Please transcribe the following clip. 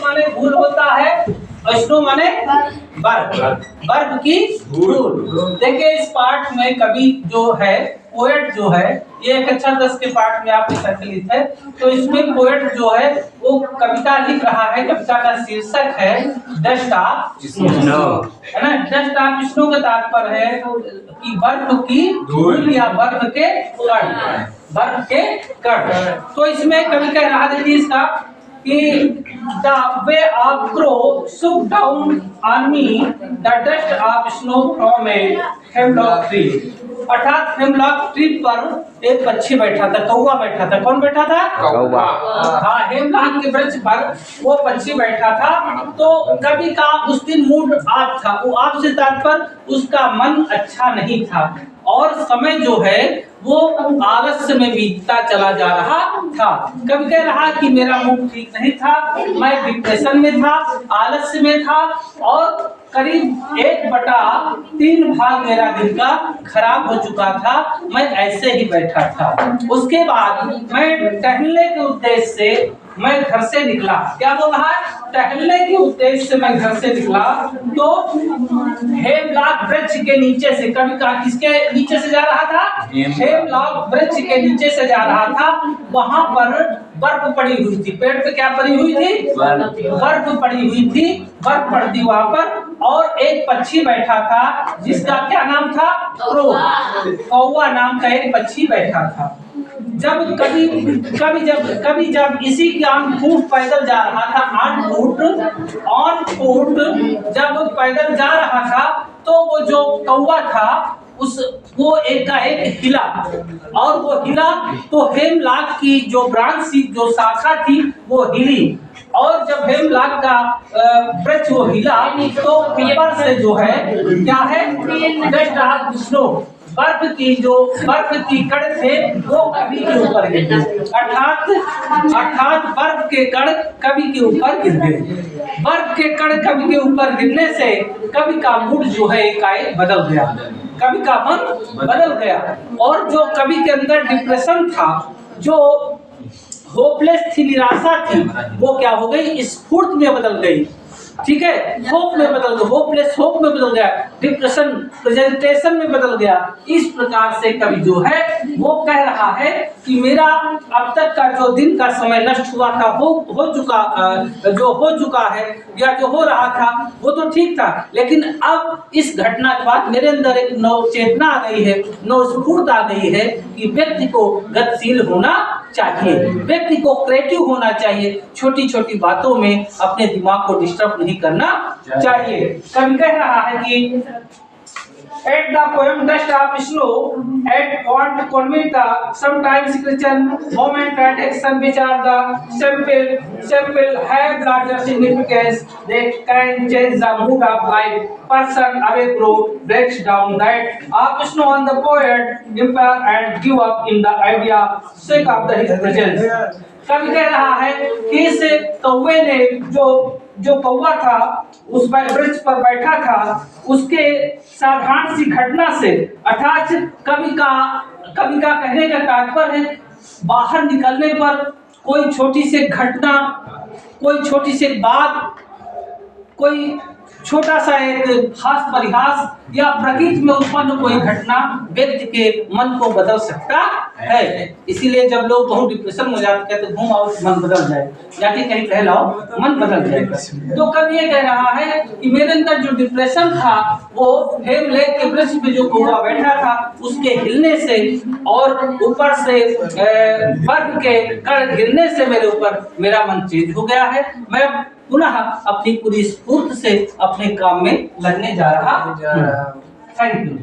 माने धूल होता है और स्नो माने बर्फ, बर्फ की धूल। देखिए इस पाठ में कवि जो है, पोएट जो है, ये एक अच्छा 10 के पाठ में आपके संकलित है। तो इसमें पोएट जो है वो कविता लिख रहा है। कविता का शीर्षक है डस्ट ऑफ स्नो, है ना। डस्ट ऑफ स्नो का तात्पर्य है कि बर्फ की धूल या बर्फ के कण, बर्फ के कण। तो इसमें कवि कह रहा है इसका कि the way of crow shook down on me the dust of snow from a hemlock tree। अर्थात हेमलॉक ट्री पर एक पक्षी बैठा था, कौवा बैठा था। कौन बैठा था? कौवा। हाँ, हेमलॉक के वृक्ष पर वो पक्षी बैठा था। तो कवि का उस दिन मूड ऑफ था। वो ऑफ से तात्पर्य उसका मन अच्छा नहीं था और समय जो है वो आलस्य में बीतता चला जा रहा था। कभी कह रहा कि मेरा मूड ठीक नहीं था, मैं डिप्रेशन में था, आलस्य में था और करीब 1/3 भाग मेरा दिन का खराब हो चुका था। मैं ऐसे ही बैठा था। उसके बाद मैं टहलने के उद्देश्य से मैं घर से निकला। क्या बोल रहा है? टहलने के उद्देश्य से मैं घर से निकला तो हेमलॉक वृक्ष के नीचे से, कभी कहा किसके नीचे से जा रहा था? हेमलॉक वृक्ष के नीचे से जा रहा था। वहां पर बर्फ पड़ी हुई थी। पेड़ पे क्या पड़ी हुई थी? बर्फ पड़ी हुई थी। बर्फ पड़ती वहां पर और एक पक्षी बैठा था जिसका क्या नाम था? क्रो, कौवा नाम का एक पक्षी बैठा था। जब कभी जब इसी की 8 फुट पैदल जा रहा था, 8 फुट जब पैदल जा रहा था तो वो जो कौवा था वो एकाएक हिला और वो हिला तो हेमलॉक की जो ब्रांच थी, जो शाखा थी वो हिली और जब हेमलॉक का वृक्ष वो हिला तो ऊपर से जो है क्या है? डस्ट ऑफ स्नो, बर्फ की कण थे वो कवि के ऊपर गिर गए। अर्थात बर्फ के कण कवि के ऊपर गिर गए। बर्फ के कण कवि के ऊपर गिरने से कवि का मूड जो है एकाएक बदल गया, कवि का मन बदल गया और जो कवि के अंदर डिप्रेशन था, जो होपलेस थी, निराशा थी, वो क्या हो गई? स्फूर्ति में बदल गई। ठीक है, होप में बदल गया, होपलेस होप में बदल गया, डिप्रेशन प्रेजेंटेशन में बदल गया। इस प्रकार से कवि जो है वो कह रहा है कि मेरा अब तक का जो दिन का समय नष्ट हुआ था हो चुका है या जो हो रहा था वो तो ठीक था, लेकिन अब इस घटना के बाद मेरे अंदर एक नव चेतना आ गई है, नव स्फूर्ति आ गई है कि व्यक्ति को गतिशील होना चाहिए, व्यक्ति को क्रिएटिव होना चाहिए, छोटी छोटी बातों में अपने दिमाग को डिस्टर्ब नहीं करना चाहिए। कवि कह रहा है कि at the poem dust of snow at want convey the sometimes Christian moment and action which are the simple have larger significance. They can change the mood of life. Person away grow breaks down that of snow on the poet impair and give up in the idea sake of the his presence। कवि कह रहा है कि इस कौवे ने जो कौवा था उस वृक्ष पर बैठा था, उसके साधारण सी घटना से, अर्थात कवि का कहने का तात्पर्य है बाहर निकलने पर कोई छोटी सी घटना, कोई छोटी सी बात, कोई छोटा सा एक हास परिहास या प्रकृति में उत्पन्न कोई घटना व्यक्ति के मन को बदल सकता है। इसीलिए जब लोग बहुत डिप्रेशन में जाते हैं तो घूम आओ मन बदल जाए, जाके कहीं टहलाओ मन बदल जाएगा। तो कवि ये कह रहा है कि मेरे अंदर जो डिप्रेशन था वो हेमलॉक के वृक्ष पे जो कौवा बैठा था उसके हिलने से और ऊपर से बर्फ के कण गिरने से मेरे ऊपर मेरा मन चेंज हो गया है। मैं पुनः अपनी पूरी स्फूर्ति से अपने काम में लगने जा रहा हूं। Thank you.